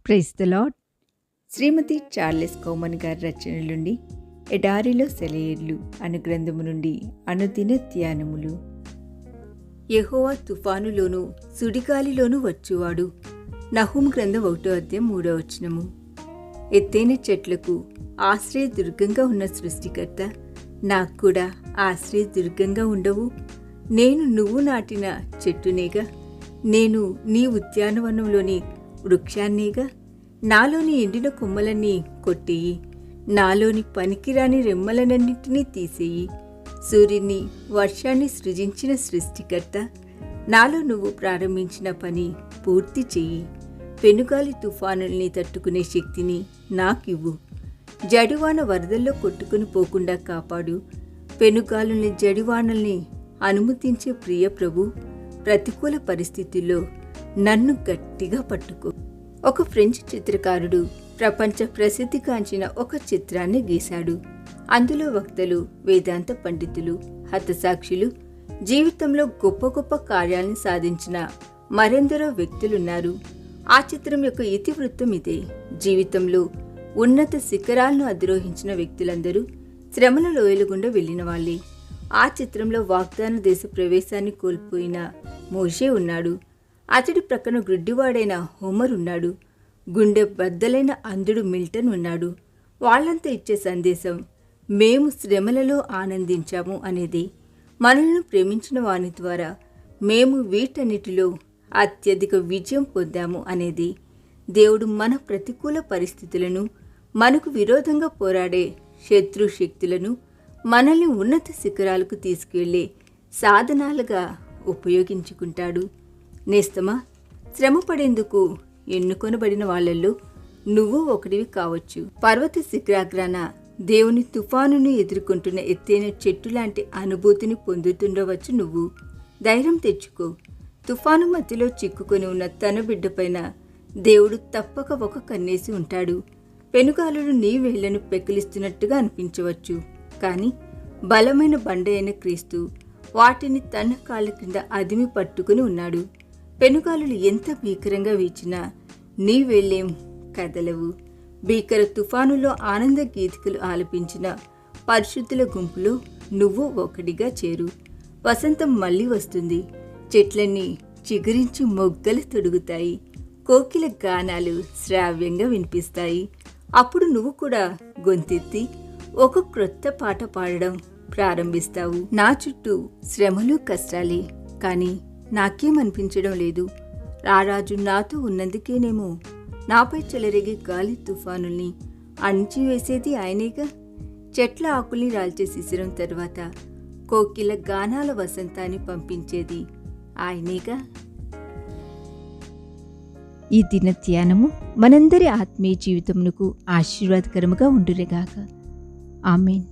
Praise the lord. Shrimati Charles Cowman గారి రచనల నుండి ఎడారిలో సెలయేర్లు అను గ్రంథము నుండి అనుదిన ధ్యానములు. యెహోవా తుఫానులోను సుడిగాలిలోను వచ్చువాడు. నహూము గ్రంథం 1:3. ఎత్తైన చెట్లకు ఆశ్రయదుర్గంగా ఉన్న సృష్టికర్త, నాకు కూడా ఆశ్రయదుర్గంగా ఉండవు. నేను నువ్వు నాటిన చెట్టునేగా, నేను నీ ఉద్యానవనంలోని వృక్షాన్నేగా. నాలోని ఎండిన కొమ్మలన్నీ కొట్టేయి, నాలోని పనికిరాని రెమ్మలనన్నింటినీ తీసేయి. సూర్యుని వర్షాన్ని సృజించిన సృష్టికర్త, నాలో నువ్వు ప్రారంభించిన పని పూర్తి చెయ్యి. పెనుగాలి తుఫానుల్ని తట్టుకునే శక్తిని నాకివ్వు. జడివాన వరదల్లో కొట్టుకుని పోకుండా కాపాడు. పెనుగాలుల్ని జడివానల్ని అనుమతించే ప్రియ ప్రభు, ప్రతికూల పరిస్థితుల్లో నన్ను గట్టిగా పట్టుకో. ఒక ఫ్రెంచ్ చిత్రకారుడు ప్రపంచ ప్రసిద్ధిగాంచిన ఒక చిత్రాన్ని గీశాడు. అందులో వక్తలు, వేదాంత పండితులు, హతసాక్షులు, జీవితంలో గొప్ప గొప్ప కార్యాలను సాధించిన మరెందరో వ్యక్తులున్నారు. ఆ చిత్రం యొక్క ఇతివృత్తం ఇదే. జీవితంలో ఉన్నత శిఖరాలను అధిరోహించిన వ్యక్తులందరూ శ్రమల లోయల గుండా వెళ్లిన వాళ్ళే. ఆ చిత్రంలో వాగ్దాన దేశ ప్రవేశాన్ని కోల్పోయిన మోషే ఉన్నాడు. అతడి ప్రక్కన గ్రుడ్డివాడైన హోమర్ ఉన్నాడు. గుండె బద్దలైన అంధుడు మిల్టన్ ఉన్నాడు. వాళ్ళంతా ఇచ్చే సందేశం మేము శ్రమలలో ఆనందించాము అనేది. మనల్ని ప్రేమించిన వాని ద్వారా మేము వీటన్నిటిలో అత్యధిక విజయం పొందాము అనేది. దేవుడు మన ప్రతికూల పరిస్థితులను, మనకు విరోధంగా పోరాడే శత్రు శక్తులను మనల్ని ఉన్నత శిఖరాలకు తీసుకువెళ్ళే సాధనాలుగా ఉపయోగించుకుంటాడు. నేస్తమా, శ్రమ పడేందుకు ఎన్నుకొనబడిన వాళ్ళల్లో నువ్వు ఒకటివి కావచ్చు. పర్వత శిఖరాగ్రాన దేవుని తుఫానును ఎదుర్కొంటున్న ఎత్తైన చెట్టు లాంటి అనుభూతిని పొందుతుండవచ్చు. నువ్వు ధైర్యం తెచ్చుకో. తుఫాను మధ్యలో చిక్కుకొని ఉన్న తన బిడ్డపైన దేవుడు తప్పక ఒక కన్నేసి ఉంటాడు. పెనుగాలులు నీ వేళ్లను పెకిలిస్తున్నట్టుగా అనిపించవచ్చు, కానీ బలమైన బండ అయిన క్రీస్తు వాటిని తన కాళ్ళ కింద అదిమి పట్టుకుని ఉన్నాడు. పెనుగాలులు ఎంత భీకరంగా వీచినా నీ వేళ్ళేం కదలవు. భీకర తుఫానులో ఆనంద గీతికలు ఆలపించిన పరిశుద్ధుల గుంపులో నువ్వు ఒకటిగా చేరు. వసంతం మళ్ళీ వస్తుంది. చెట్లన్నీ చిగురించి మొగ్గలు తొడుగుతాయి. కోకిల గానాలు శ్రావ్యంగా వినిపిస్తాయి. అప్పుడు నువ్వు కూడా గొంతెత్తి ఒక క్రొత్త పాట పాడడం ప్రారంభిస్తావు. నా చుట్టూ శ్రమలు కష్టాలే, కానీ నాకేమనిపించడం లేదు. రారాజు నాతో ఉన్నందుకేనేమో నాపై చెలరేగే గాలి తుఫానుల్ని అణిచివేసేది ఆయనేగా. చెట్ల ఆకుల్ని రాల్చే శిశిరం తర్వాత కోకిల గానాల వసంతాన్ని పంపించేది ఆయనేగా. ఈ దిన ధ్యానము మనందరి ఆత్మీయ జీవితమునకు ఆశీర్వాదకరముగా ఉండురేగాక. ఆమేన్.